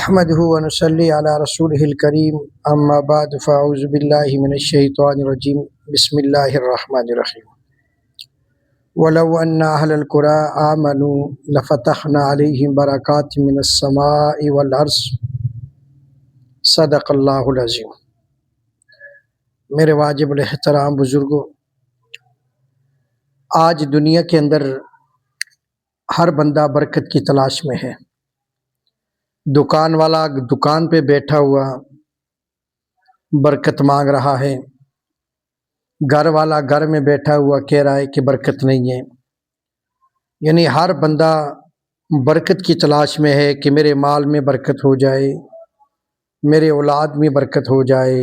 نحمده ونصلي على رسوله الكريم اما بعد فاعوذ بالله من الشيطان الرجيم بسم الله الرحمن الرحيم ولو ان اهل القرى امنوا لفتحنا عليهم بركات من السماء والارض صدق اللہ العظیم۔ میرے واجب الاحترام بزرگوں، آج دنیا کے اندر ہر بندہ برکت کی تلاش میں ہے۔ دکان والا دکان پہ بیٹھا ہوا برکت مانگ رہا ہے، گھر والا گھر میں بیٹھا ہوا کہہ رہا ہے کہ برکت نہیں ہے۔ یعنی ہر بندہ برکت کی تلاش میں ہے کہ میرے مال میں برکت ہو جائے، میرے اولاد میں برکت ہو جائے،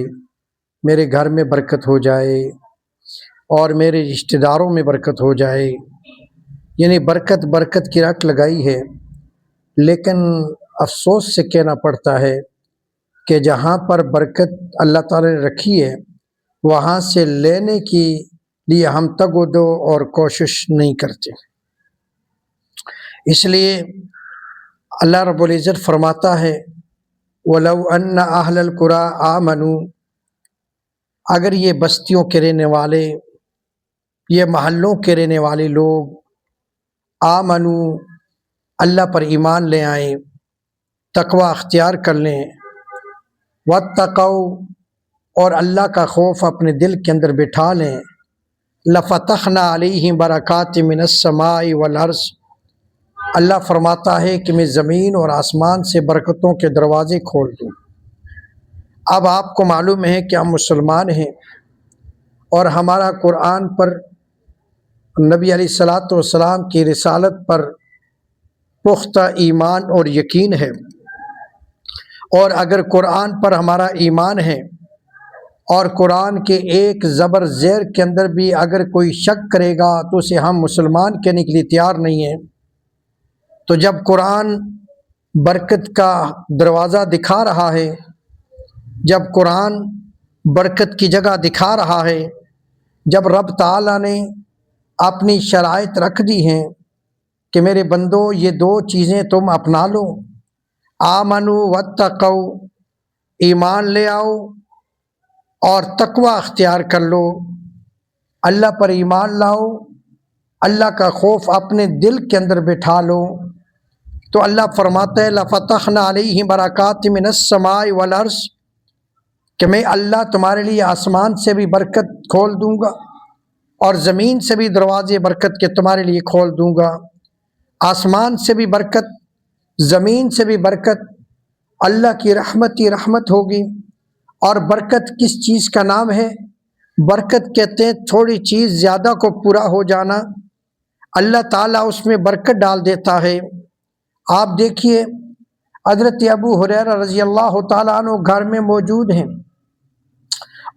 میرے گھر میں برکت ہو جائے اور میرے رشتہ داروں میں برکت ہو جائے۔ یعنی برکت برکت کی رٹ لگائی ہے، لیکن افسوس سے کہنا پڑتا ہے کہ جہاں پر برکت اللہ تعالی نے رکھی ہے وہاں سے لینے کے لیے ہم تگ و دو اور کوشش نہیں کرتے۔ اس لیے اللہ رب العزت فرماتا ہے وَلَوْ أَنَّ أَهْلَ الْقُرَىٰ آمَنُوا، اگر یہ بستیوں کے رہنے والے، یہ محلوں کے رہنے والے لوگ آمنوا، اللہ پر ایمان لے آئیں، تقوی اختیار کر لیں، واتقوا، اور اللہ کا خوف اپنے دل کے اندر بٹھا لیں، لفتحنا علیہم برکات من السماء والارض، اللہ فرماتا ہے کہ میں زمین اور آسمان سے برکتوں کے دروازے کھول دوں۔ اب آپ کو معلوم ہے کہ ہم مسلمان ہیں اور ہمارا قرآن پر، نبی علیہ الصلاۃ والسلام کی رسالت پر پختہ ایمان اور یقین ہے، اور اگر قرآن پر ہمارا ایمان ہے اور قرآن کے ایک زبر زیر کے اندر بھی اگر کوئی شک کرے گا تو اسے ہم مسلمان کہنے کے لیے تیار نہیں ہیں۔ تو جب قرآن برکت کا دروازہ دکھا رہا ہے، جب قرآن برکت کی جگہ دکھا رہا ہے، جب رب تعالیٰ نے اپنی شرائط رکھ دی ہیں کہ میرے بندو یہ دو چیزیں تم اپنا لو، آمنوا واتقوا، ایمان لے آؤ اور تقوی اختیار کر لو، اللہ پر ایمان لاؤ، اللہ کا خوف اپنے دل کے اندر بٹھا لو، تو اللہ فرماتا ہے لفتحنا علیہم برکات من السماء والارض، کہ میں اللہ تمہارے لیے آسمان سے بھی برکت کھول دوں گا اور زمین سے بھی دروازے برکت کے تمہارے لیے کھول دوں گا۔ آسمان سے بھی برکت، زمین سے بھی برکت، اللہ کی رحمت ہی رحمت ہوگی۔ اور برکت کس چیز کا نام ہے؟ برکت کہتے ہیں تھوڑی چیز زیادہ کو پورا ہو جانا، اللہ تعالیٰ اس میں برکت ڈال دیتا ہے۔ آپ دیکھیے حضرت ابو ہریرہ رضی اللہ تعالیٰ عنہ گھر میں موجود ہیں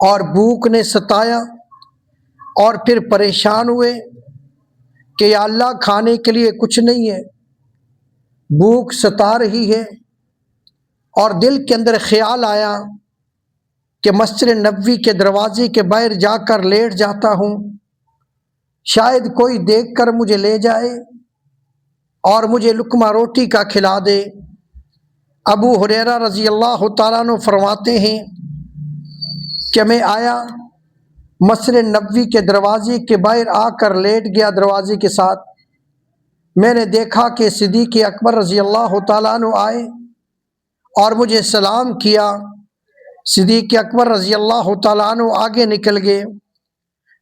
اور بھوک نے ستایا اور پھر پریشان ہوئے کہ یا اللہ کھانے کے لیے کچھ نہیں ہے، بھوک ستا رہی ہے، اور دل کے اندر خیال آیا کہ مسجد نبوی کے دروازے کے باہر جا کر لیٹ جاتا ہوں، شاید کوئی دیکھ کر مجھے لے جائے اور مجھے لقمہ روٹی کا کھلا دے۔ ابو ہریرہ رضی اللہ تعالیٰ عنہ فرماتے ہیں کہ میں آیا، مسجد نبوی کے دروازے کے باہر آ کر لیٹ گیا دروازے کے ساتھ، میں نے دیکھا کہ صدیق اکبر رضی اللہ تعالیٰ عنہ آئے اور مجھے سلام کیا۔ صدیق اکبر رضی اللہ تعالیٰ عنہ آگے نکل گئے،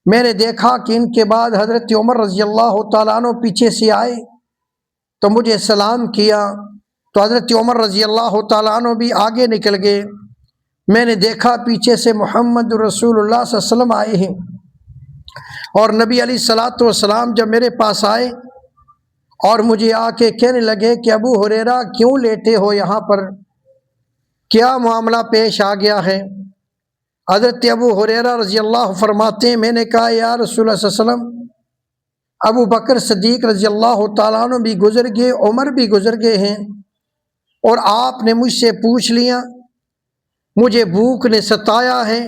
میں نے دیکھا کہ ان کے بعد حضرت عمر رضی اللہ تعالیٰ عنہ پیچھے سے آئے تو مجھے سلام کیا، تو حضرت عمر رضی اللہ تعالیٰ عنہ بھی آگے نکل گئے، میں نے دیکھا پیچھے سے محمد رسول اللہ صلی اللہ علیہ وسلم آئے ہیں، اور نبی علیہ الصلاۃ والسلام جب میرے پاس آئے اور مجھے آ کے کہنے لگے کہ ابو ہریرہ کیوں لیٹے ہو یہاں پر، کیا معاملہ پیش آ گیا ہے؟ حضرت ابو ہریرہ رضی اللہ فرماتے ہیں میں نے کہا یا رسول اللہ صلی اللہ علیہ وسلم، ابو بکر صدیق رضی اللہ تعالیٰ عنہ بھی گزر گئے، عمر بھی گزر گئے ہیں، اور آپ نے مجھ سے پوچھ لیا، مجھے بھوک نے ستایا ہے،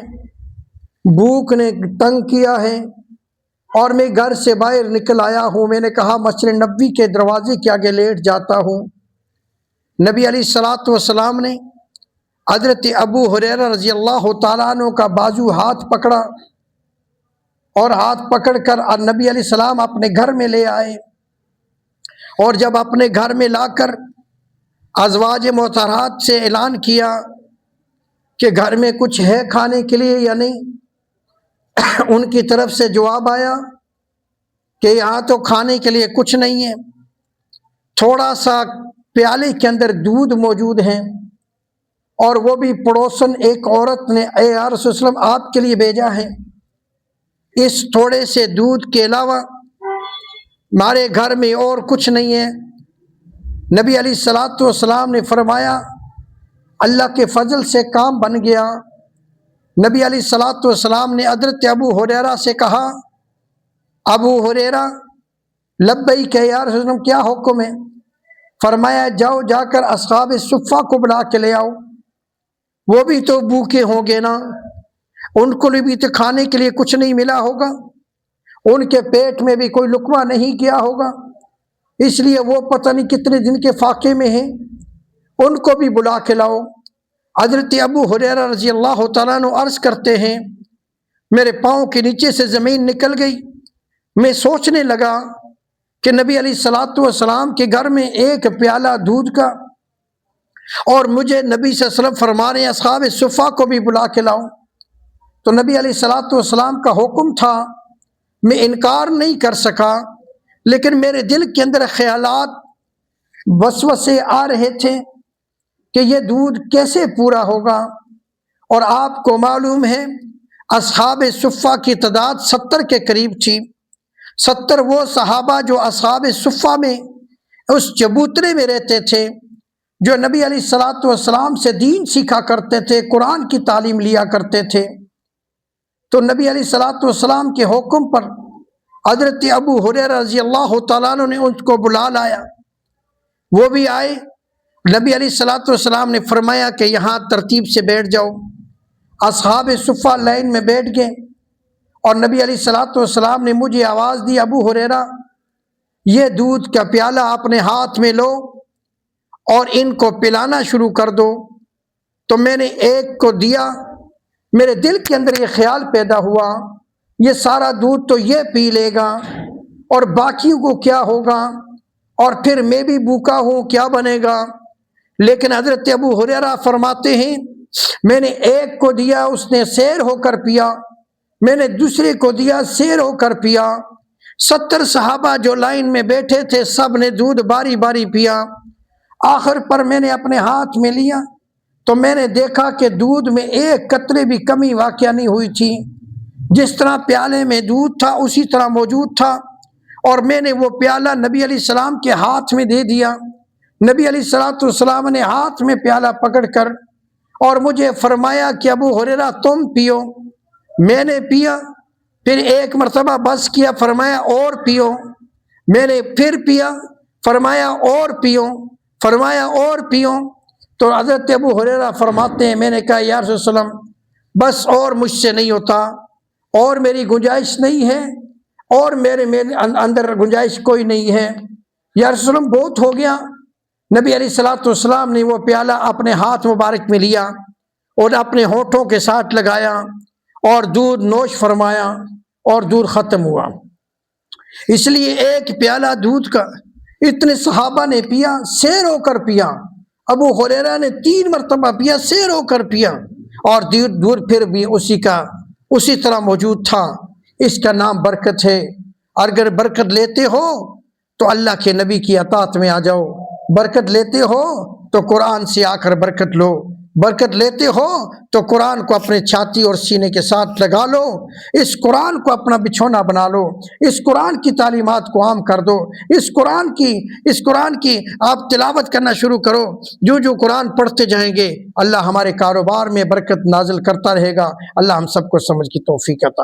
بھوک نے تنگ کیا ہے، اور میں گھر سے باہر نکل آیا ہوں، میں نے کہا مسجد نبوی کے دروازے کے آگے لیٹ جاتا ہوں، نبی علیہ الصلوۃ والسلام نے حضرت ابو ہریرہ رضی اللہ تعالیٰ عنہ کا بازو ہاتھ پکڑا اور ہاتھ پکڑ کر نبی علیہ السلام اپنے گھر میں لے آئے، اور جب اپنے گھر میں لا کر ازواج محترمات سے اعلان کیا کہ گھر میں کچھ ہے کھانے کے لیے یا نہیں، ان کی طرف سے جواب آیا کہ یہاں تو کھانے کے لیے کچھ نہیں ہے، تھوڑا سا پیالے کے اندر دودھ موجود ہے، اور وہ بھی پڑوسن ایک عورت نے اے یا رسول اللہ وسلم آپ کے لیے بھیجا ہے، اس تھوڑے سے دودھ کے علاوہ ہمارے گھر میں اور کچھ نہیں ہے۔ نبی علیہ الصلوۃ والسلام نے فرمایا اللہ کے فضل سے کام بن گیا۔ نبی علیہ الصلوۃ والسلام نے حضرت ابو ہریرہ سے کہا، ابو ہریرہ لبیک یا رسول اللہ، کیا حکم ہے؟ فرمایا جاؤ جا کر اصحاب صفہ کو بلا کے لے آؤ، وہ بھی تو بھوکے ہوں گے نا، ان کو بھی تو کھانے کے لیے کچھ نہیں ملا ہوگا، ان کے پیٹ میں بھی کوئی لقمہ نہیں گیا ہوگا، اس لیے وہ پتہ نہیں کتنے دن کے فاقے میں ہیں، ان کو بھی بلا کے لاؤ۔ حضرت ابو ہریرہ رضی اللہ تعالیٰ عنہ عرض کرتے ہیں میرے پاؤں کے نیچے سے زمین نکل گئی، میں سوچنے لگا کہ نبی علیہ الصلوۃ والسلام کے گھر میں ایک پیالہ دودھ کا، اور مجھے نبی صلی اللہ علیہ وسلم فرما رہے ہیں اصحاب صفہ کو بھی بلا کے لاؤ، تو نبی علیہ الصلوۃ والسلام کا حکم تھا، میں انکار نہیں کر سکا، لیکن میرے دل کے اندر خیالات وسوسے آ رہے تھے کہ یہ دودھ کیسے پورا ہوگا، اور آپ کو معلوم ہے اصحاب صفہ کی تعداد 70 کے قریب تھی، 70 وہ صحابہ جو اصحاب صفہ میں اس چبوترے میں رہتے تھے، جو نبی علیہ الصلوۃ والسلام سے دین سیکھا کرتے تھے، قرآن کی تعلیم لیا کرتے تھے۔ تو نبی علیہ الصلوۃ والسلام کے حکم پر حضرت ابو ہریرہ رضی اللہ تعالیٰ عنہ نے ان کو بلا لایا، وہ بھی آئے۔ نبی علیہ الصلوۃ والسلام نے فرمایا کہ یہاں ترتیب سے بیٹھ جاؤ، اصحاب صفہ لائن میں بیٹھ گئے، اور نبی علیہ الصلوۃ والسلام نے مجھے آواز دی ابو ہریرہ یہ دودھ کا پیالہ اپنے ہاتھ میں لو اور ان کو پلانا شروع کر دو۔ تو میں نے ایک کو دیا، میرے دل کے اندر یہ خیال پیدا ہوا یہ سارا دودھ تو یہ پی لے گا اور باقیوں کو کیا ہوگا، اور پھر میں بھی بھوکا ہوں کیا بنے گا۔ لیکن حضرت ابو ہریرہ فرماتے ہیں میں نے ایک کو دیا، اس نے سیر ہو کر پیا، میں نے دوسرے کو دیا، سیر ہو کر پیا، 70 صحابہ جو لائن میں بیٹھے تھے سب نے دودھ باری باری پیا۔ آخر پر میں نے اپنے ہاتھ میں لیا تو میں نے دیکھا کہ دودھ میں ایک قطرے بھی کمی واقع نہیں ہوئی تھی، جس طرح پیالے میں دودھ تھا اسی طرح موجود تھا، اور میں نے وہ پیالہ نبی علیہ السلام کے ہاتھ میں دے دیا۔ نبی علیہ الصلوۃ والسلام نے ہاتھ میں پیالہ پکڑ کر اور مجھے فرمایا کہ ابو ہریرہ تم پیو، میں نے پیا، پھر ایک مرتبہ بس کیا، فرمایا اور پیو، میں نے پھر پیا، فرمایا اور پیو، فرمایا اور پیو۔ تو حضرت ابو ہریرہ فرماتے ہیں میں نے کہا یا رسول اللہ بس اور مجھ سے نہیں ہوتا، اور میری گنجائش نہیں ہے، اور میرے اندر گنجائش کوئی نہیں ہے، یا رسول اللہ بہت ہو گیا۔ نبی علیہ الصلوۃ والسلام نے وہ پیالہ اپنے ہاتھ مبارک میں لیا اور اپنے ہونٹوں کے ساتھ لگایا اور دودھ نوش فرمایا اور دودھ ختم ہوا۔ اس لیے ایک پیالہ دودھ کا اتنے صحابہ نے پیا، سیر ہو کر پیا، ابو ہریرہ نے 3 مرتبہ پیا، سیر ہو کر پیا، اور دودھ پھر بھی اسی طرح موجود تھا۔ اس کا نام برکت ہے، اور اگر برکت لیتے ہو تو اللہ کے نبی کی اطاعت میں آ جاؤ، برکت لیتے ہو تو قرآن سے آ کر برکت لو، برکت لیتے ہو تو قرآن کو اپنے چھاتی اور سینے کے ساتھ لگا لو، اس قرآن کو اپنا بچھونا بنا لو، اس قرآن کی تعلیمات کو عام کر دو، اس قرآن کی آپ تلاوت کرنا شروع کرو۔ جو قرآن پڑھتے جائیں گے اللہ ہمارے کاروبار میں برکت نازل کرتا رہے گا۔ اللہ ہم سب کو سمجھ کی توفیق عطا